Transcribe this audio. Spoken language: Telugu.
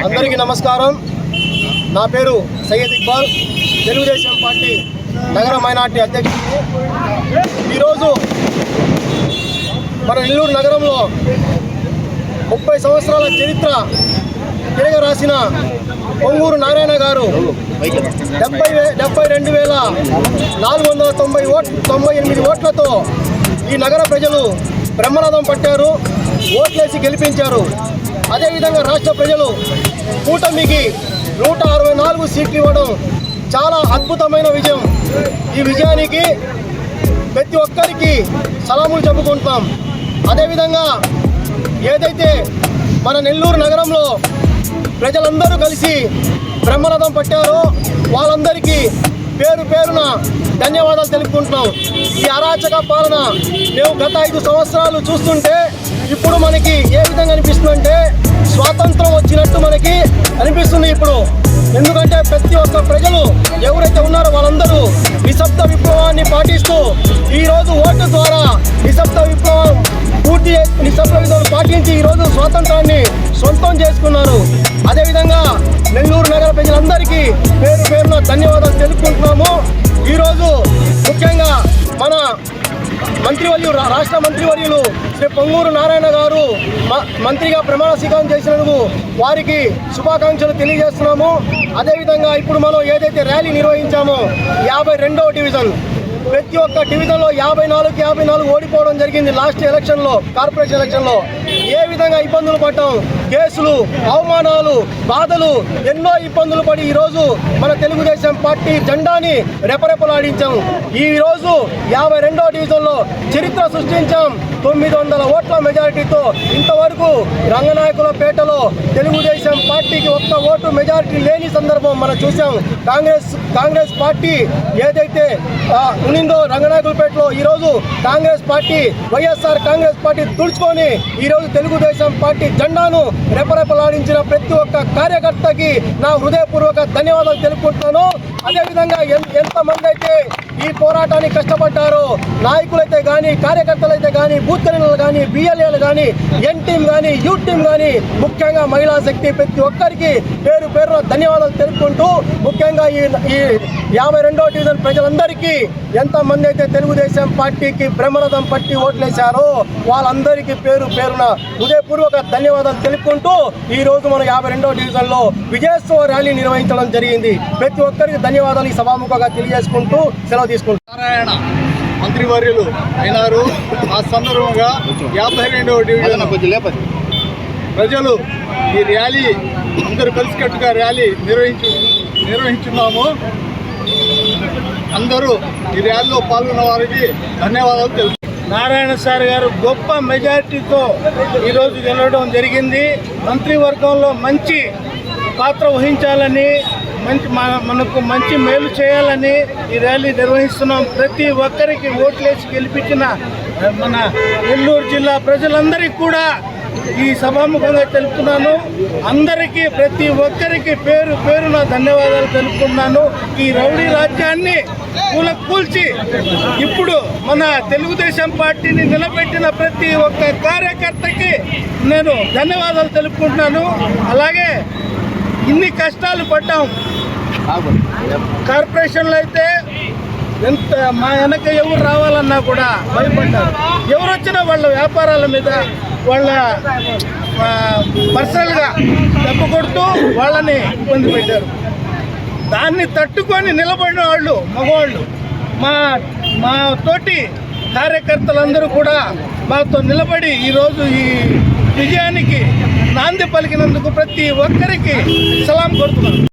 అందరికీ నమస్కారం. నా పేరు సయ్యద్ ఇక్బాల్, తెలుగుదేశం పార్టీ నగర మైనార్టీ అధ్యక్షుడు. ఈరోజు మన నెల్లూరు నగరంలో 30 సంవత్సరాల చరిత్ర తిరగరాసిన పొంగూరు నారాయణ గారు 72,498 ఓట్లతో ఈ నగర ప్రజలు బ్రహ్మరథం పట్టారు, ఓట్లేసి గెలిపించారు. అదేవిధంగా రాష్ట్ర ప్రజలు కూటమికి 164 సీట్లు ఇవ్వడం చాలా అద్భుతమైన విజయం. ఈ విజయానికి ప్రతి ఒక్కరికి సలాములు చెప్పుకుంటున్నాం. అదేవిధంగా ఏదైతే మన నెల్లూరు నగరంలో ప్రజలందరూ కలిసి బ్రహ్మరథం పట్టారో వాళ్ళందరికీ పేరు పేరున ధన్యవాదాలు తెలుపుకుంటున్నాం. ఈ అరాచక పాలన మేము గత 5 సంవత్సరాలు చూస్తుంటే ఇప్పుడు మనకి ఏ విధంగా అనిపిస్తుందంటే స్వాతంత్రం వచ్చినట్టు మనకి అనిపిస్తుంది ఇప్పుడు. ఎందుకంటే ప్రతి ఒక్క ప్రజలు ఎవరైతే ఉన్నారో వాళ్ళందరూ నిశ్శబ్ద విప్లవాన్ని పాటిస్తూ ఈరోజు ఓటు ద్వారా నిశ్శబ్ద విప్లవం పాటించి ఈరోజు స్వాతంత్రాన్ని సొంతం చేసుకున్నారు. అదేవిధంగా నెల్లూరు నగర ప్రజలందరికీ పేరు పేరున ధన్యవాదాలు తెలుపుకుంటున్నాము. ఈరోజు ముఖ్యంగా మన రాష్ట్ర మంత్రివర్యులు శ్రీ పొంగూరు నారాయణ గారు మంత్రిగా ప్రమాణ స్వీకారం చేసినందుకు వారికి శుభాకాంక్షలు తెలియజేస్తున్నాము. అదేవిధంగా ఇప్పుడు మనం ఏదైతే ర్యాలీ నిర్వహించామో 52వ డివిజన్, ప్రతి ఒక్క డివిజన్లో 54 ఓడిపోవడం జరిగింది. లాస్ట్ ఎలక్షన్లో, కార్పొరేషన్ ఎలక్షన్లో ఏ విధంగా ఇబ్బందులు పడ్డాం, కేసులు, అవమానాలు, బాధలు, ఎన్నో ఇబ్బందులు పడి ఈరోజు మన తెలుగుదేశం పార్టీ జెండాని రెపరెపలాడించాం. ఈరోజు 52వ డివిజన్లో చరిత్ర సృష్టించాం. 900 ఓట్ల మెజారిటీతో. ఇంతవరకు రంగనాయకులపేటలో తెలుగుదేశం పార్టీకి ఒక్క ఓటు మెజారిటీ లేని సందర్భం మనం చూసాం. కాంగ్రెస్ పార్టీ ఏదైతే ఉనిందో రంగనాయకులపేటలో, ఈరోజు కాంగ్రెస్ పార్టీ, వైఎస్ఆర్ కాంగ్రెస్ పార్టీ తుడుచుకొని ఈరోజు తెలుగుదేశం పార్టీ జెండాను రెపరెపలాడించిన ప్రతి ఒక్క కార్యకర్తకి నా హృదయపూర్వక ధన్యవాదాలు తెలుపుకుంటున్నాను. అదేవిధంగా ఎంతమంది అయితే ఈ పోరాటానికి కష్టపడ్డారో, నాయకులైతే కానీ, కార్యకర్తలైతే కానీ, బూత్ కన్వీనర్లు కానీ, బిఎల్ఏలు కానీ, ఎన్ టీం కానీ, యూ టీం కానీ, ముఖ్యంగా మహిళా శక్తి ప్రతి ఒక్కరికి పేరు పేరున ధన్యవాదాలు తెలుపుకుంటూ, ముఖ్యంగా ఈ 52వ డివిజన్ ప్రజలందరికీ ఎంతమంది అయితే తెలుగుదేశం పార్టీకి బ్రహ్మరథం పట్టి ఓట్లేశారో వాళ్ళందరికీ పేరు పేరున హృదయపూర్వక ధన్యవాదాలు తెలుపుకుంటూ ఈరోజు మనం 52వ డివిజన్లో విజయోత్సవ ర్యాలీ నిర్వహించడం జరిగింది. ప్రతి ఒక్కరికి ధన్యవాదాలు ఈ సభాముఖంగా తెలియజేసుకుంటూ సెలవు తీసుకుంటాం. నారాయణ మంత్రివర్యులు అయినారు. ఆ సందర్భంగా 52వ డివిజన్ ప్రజలు ఈ ర్యాలీ అందరూ కలిసికట్టుగా ర్యాలీ నిర్వహించున్నాము. అందరూ ఈ ర్యాలీలో పాల్గొన్న వారికి ధన్యవాదాలు తెలుపు. నారాయణ సార్ గారు గొప్ప మెజారిటీతో ఈరోజు గెలవడం జరిగింది. మంత్రివర్గంలో మంచి పాత్ర వహించాలని, మనకు మంచి మేలు చేయాలని ఈ ర్యాలీ నిర్వహిస్తున్నాం. ప్రతి ఒక్కరికి ఓట్లేసి గెలిపించిన మన నెల్లూరు జిల్లా ప్రజలందరికీ కూడా ఈ సభాముఖంగా తెలుపుతున్నాను. అందరికీ ప్రతి ఒక్కరికి పేరు పేరున ధన్యవాదాలు తెలుపుతున్నాను. ఈ రౌడీ రాజ్యాన్ని కూల్చి ఇప్పుడు మన తెలుగుదేశం పార్టీని నిలబెట్టిన ప్రతి ఒక్క కార్యకర్తకి నేను ధన్యవాదాలు తెలుపుకుంటున్నాను. అలాగే ఇన్ని కష్టాలు పడ్డాం. కార్పొరేషన్లో అయితే ఎంత మా వెనక ఎవరు రావాలన్నా కూడా భయపడ్డారు. ఎవరు వచ్చినా వాళ్ళ వ్యాపారాల మీద వాళ్ళ పర్సనల్గా దెబ్బ కొడుతూ వాళ్ళని ఇబ్బంది పెట్టారు. దాన్ని తట్టుకొని నిలబడిన వాళ్ళు మగవాళ్ళు, మా తోటి కార్యకర్తలందరూ కూడా మాతో నిలబడి ఈరోజు ఈ విజయానికి నాంది పలికినందుకు ప్రతి ఒక్కరికి సలాం కొడుతున్నాను.